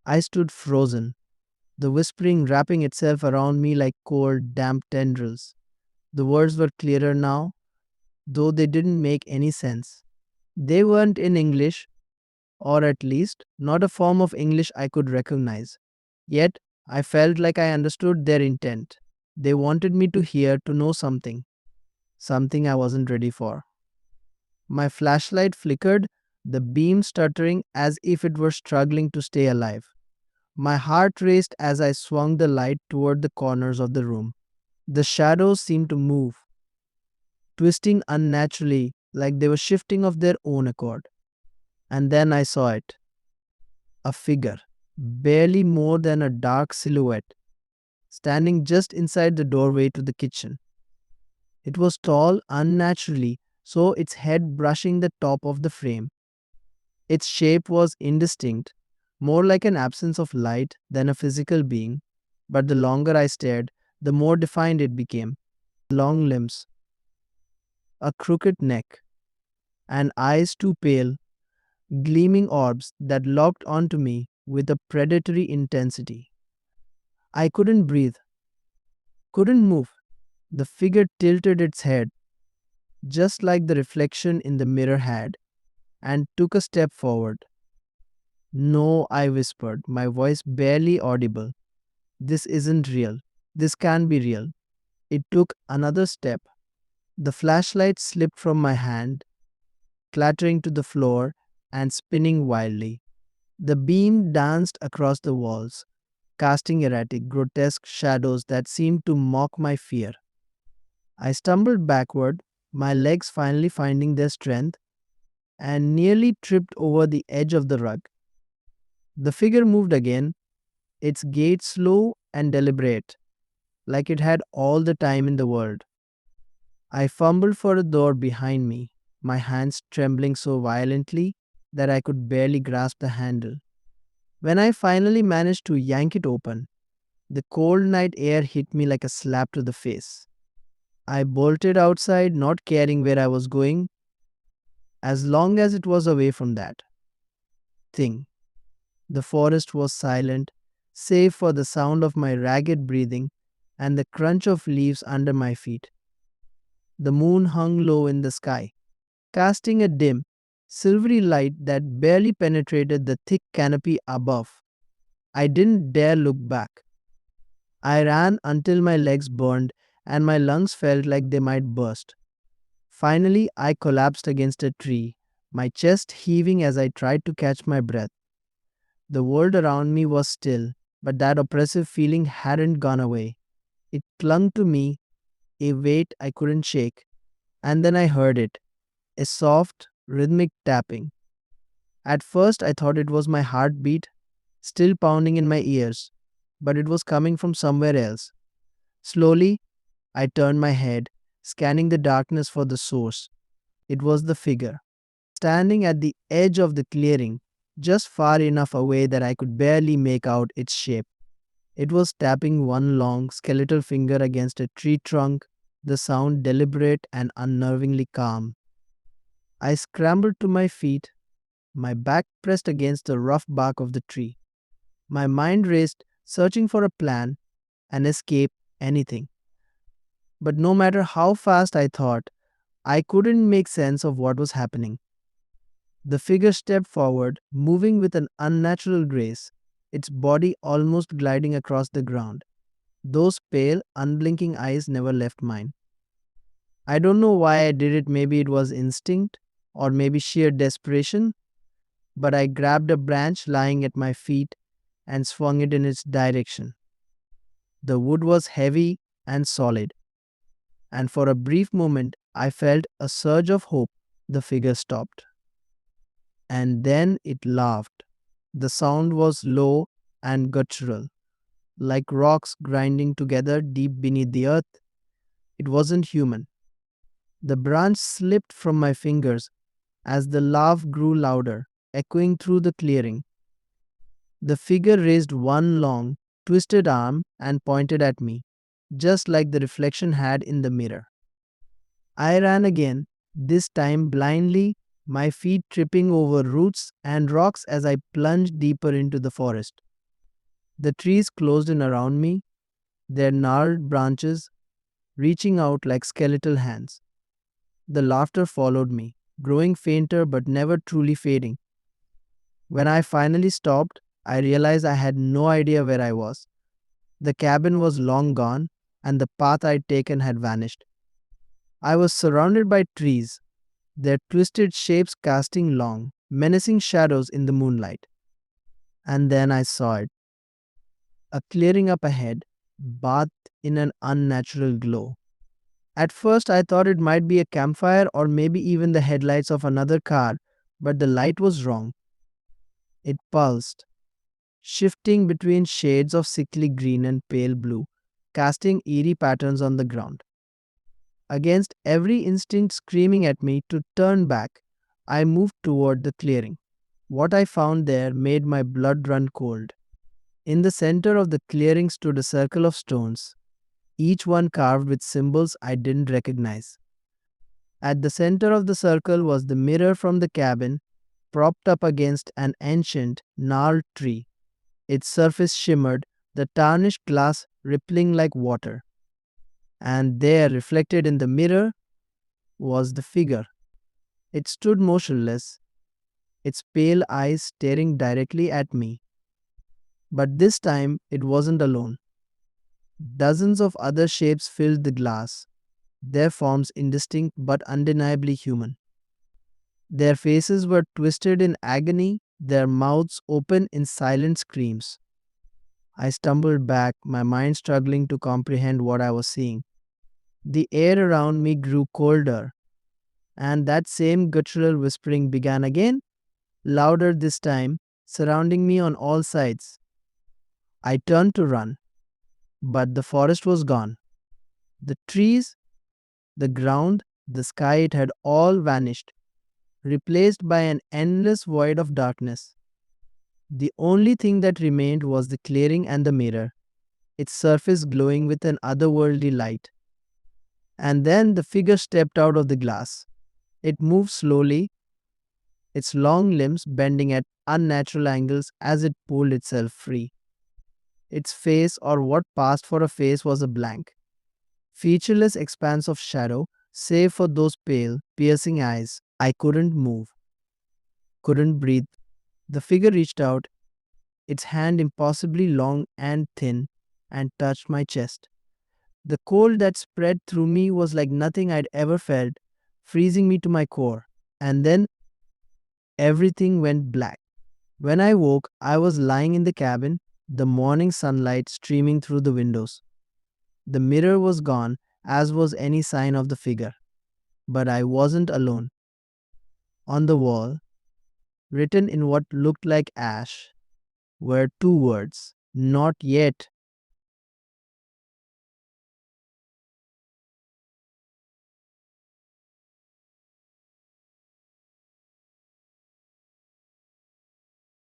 I stood frozen, the whispering wrapping itself around me like cold, damp tendrils. The words were clearer now, though they didn't make any sense. They weren't in English, or at least not a form of English I could recognize. Yet, I felt like I understood their intent. They wanted me to hear, to know something, something I wasn't ready for. My flashlight flickered, the beam stuttering as if it were struggling to stay alive. My heart raced as I swung the light toward the corners of the room. The shadows seemed to move, twisting unnaturally like they were shifting of their own accord. And then I saw it, a figure, barely more than a dark silhouette, standing just inside the doorway to the kitchen. It was tall unnaturally, so its head brushing the top of the frame. Its shape was indistinct, more like an absence of light than a physical being, but the longer I stared, the more defined it became. Long limbs, a crooked neck, and eyes too pale, gleaming orbs that locked onto me with a predatory intensity. I couldn't breathe, couldn't move. The figure tilted its head, just like the reflection in the mirror had, and took a step forward. No, I whispered, my voice barely audible. This isn't real. This can't be real. It took another step. The flashlight slipped from my hand, clattering to the floor and spinning wildly. The beam danced across the walls, casting erratic, grotesque shadows that seemed to mock my fear. I stumbled backward, my legs finally finding their strength, and nearly tripped over the edge of the rug. The figure moved again, its gait slow and deliberate, like it had all the time in the world. I fumbled for a door behind me, my hands trembling so violently that I could barely grasp the handle. When I finally managed to yank it open, the cold night air hit me like a slap to the face. I bolted outside, not caring where I was going, as long as it was away from that thing. The forest was silent, save for the sound of my ragged breathing and the crunch of leaves under my feet. The moon hung low in the sky, casting a dim, silvery light that barely penetrated the thick canopy above. I didn't dare look back. I ran until my legs burned and my lungs felt like they might burst. Finally, I collapsed against a tree, my chest heaving as I tried to catch my breath. The world around me was still, but that oppressive feeling hadn't gone away. It clung to me, a weight I couldn't shake. And then I heard it, a soft, rhythmic tapping. At first, I thought it was my heartbeat, still pounding in my ears, but it was coming from somewhere else. Slowly, I turned my head, scanning the darkness for the source. It was the figure, standing at the edge of the clearing, just far enough away that I could barely make out its shape. It was tapping one long, skeletal finger against a tree trunk, the sound deliberate and unnervingly calm. I scrambled to my feet, my back pressed against the rough bark of the tree. My mind raced, searching for a plan, an escape, anything. But no matter how fast I thought, I couldn't make sense of what was happening. The figure stepped forward, moving with an unnatural grace, its body almost gliding across the ground. Those pale, unblinking eyes never left mine. I don't know why I did it, maybe it was instinct, or maybe sheer desperation, but I grabbed a branch lying at my feet and swung it in its direction. The wood was heavy and solid, and for a brief moment I felt a surge of hope. The figure stopped. And then it laughed. The sound was low and guttural, like rocks grinding together deep beneath the earth. It wasn't human. The branch slipped from my fingers as the laugh grew louder, echoing through the clearing. The figure raised one long, twisted arm and pointed at me, just like the reflection had in the mirror. I ran again, this time blindly, my feet tripping over roots and rocks as I plunged deeper into the forest. The trees closed in around me, their gnarled branches reaching out like skeletal hands. The laughter followed me, growing fainter but never truly fading. When I finally stopped, I realized I had no idea where I was. The cabin was long gone, and the path I'd taken had vanished. I was surrounded by trees, their twisted shapes casting long, menacing shadows in the moonlight. And then I saw it, a clearing up ahead, bathed in an unnatural glow. At first, I thought it might be a campfire or maybe even the headlights of another car, but the light was wrong. It pulsed, shifting between shades of sickly green and pale blue, casting eerie patterns on the ground. Against every instinct screaming at me to turn back, I moved toward the clearing. What I found there made my blood run cold. In the center of the clearing stood a circle of stones, each one carved with symbols I didn't recognize. At the center of the circle was the mirror from the cabin, propped up against an ancient, gnarled tree. Its surface shimmered, the tarnished glass rippling like water. And there, reflected in the mirror, was the figure. It stood motionless, its pale eyes staring directly at me. But this time, it wasn't alone. Dozens of other shapes filled the glass, their forms indistinct but undeniably human. Their faces were twisted in agony, their mouths open in silent screams. I stumbled back, my mind struggling to comprehend what I was seeing. The air around me grew colder, and that same guttural whispering began again, louder this time, surrounding me on all sides. I turned to run, but the forest was gone. The trees, the ground, the sky, it had all vanished, replaced by an endless void of darkness. The only thing that remained was the clearing and the mirror, its surface glowing with an otherworldly light. And then the figure stepped out of the glass. It moved slowly, its long limbs bending at unnatural angles as it pulled itself free. Its face, or what passed for a face, was a blank, featureless expanse of shadow, save for those pale, piercing eyes. I couldn't move, couldn't breathe. The figure reached out, its hand impossibly long and thin, and touched my chest. The cold that spread through me was like nothing I'd ever felt, freezing me to my core. And then everything went black. When I woke, I was lying in the cabin, the morning sunlight streaming through the windows. The mirror was gone, as was any sign of the figure. But I wasn't alone. On the wall, written in what looked like ash, were two words: not yet.